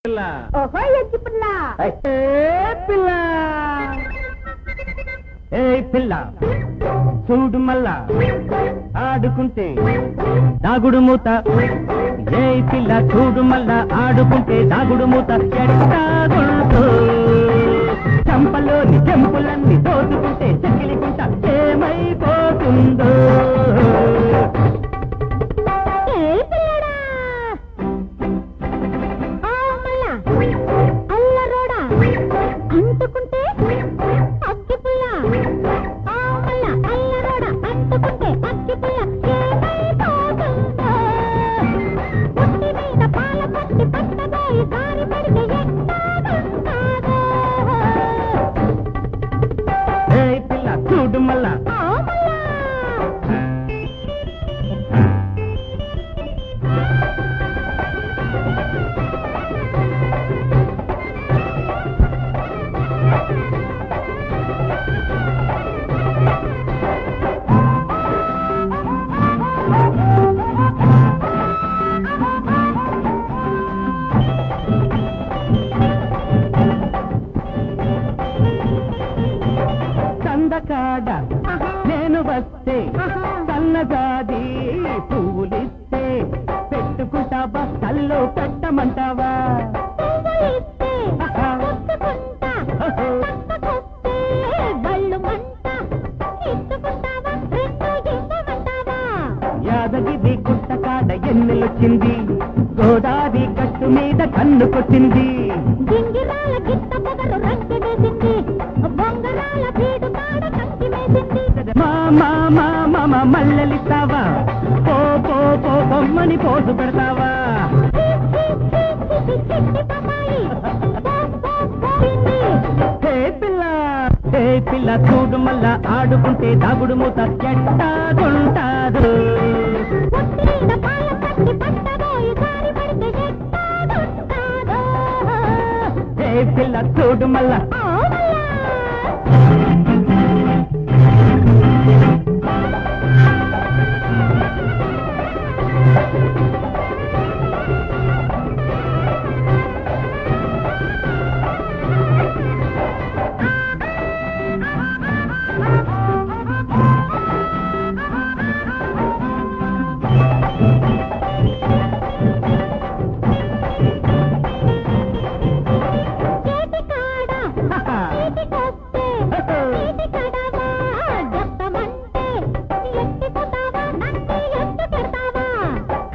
ఓహో ఎచ్చి పిల్ల పిల్ల ఏ పిల్ల చూడు మల్లా ఆడుకుంటే దాగుడు మూత ఏ పిల్ల చూడు మల్లా ఆడుకుంటే దాగుడు మూత ఎట్టాగుంటూ చంపలోని చెంపులన్నీ దోచుకుంటే చెక్కిలికుంట ఏమైపోతుందో అంటుకుంటే అక్కి పుల్ల అల్లరోడ అంటుకుంటే అక్కి పుల్ల ఏమైపోతుందో పుట్టి మీద పాల పట్టి పట్టబోయి కారి పడితే ఎట్టాగుంటాదో ఏ పిల్ల చూడు మల్లా చందకాడ నేను వస్తే సన్నజాది పువ్వులిస్తే పెట్టుకుంటావా కల్లో పెట్టమంటావా యాదగిరి గుట్టకాడ ఎన్నెలొచ్చింది గోదావరి కట్టు మీద కన్ను కొట్టింది గింగిరాల గిట్ట పొగరు రంగు వేసింది బొంగరాల బీడు కాడ కంకి వేసింది మామ మల్లెలిస్తావా పో పో పో బొమ్మని పోసు పెడతావా హే పిల్ల చూడు మల్లా ఆడుకుంటే దాగుడు మూత ఎట్టాగుంటాదు హే పిల్ల చూడు మల్లా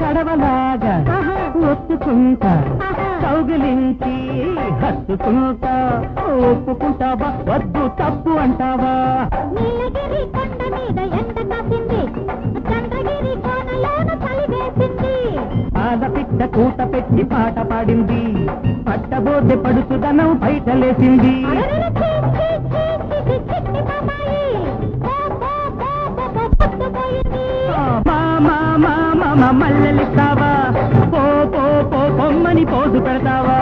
కడవలాగా ఒత్తుకుంటా కౌగిలించి హత్తుకుంటా ఒప్పుకుంటావా వద్దు తప్పు అంటావా నీలగిరి కొండ మీద ఎండ కాసింది చంద్రగిరి కోనలోన చలి వేసింది పాలపిట్ట కూట పెట్టి పాట పాడింది పట్టబోతే పడుచుదనం బయటలేసింది మల్లెలిస్తావా పో పో పో బొమ్మని పోసు పెడతావా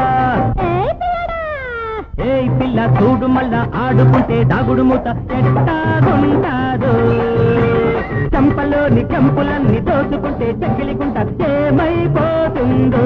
ఏ పిల్ల చూడు మళ్ళా ఆడుకుంటే దాగుడు మూత ఎట్టాగుంటాదు చంపలోని చెంపులన్నీ దోచుకుంటే చెక్కిలికుంట ఏమైపోతుందో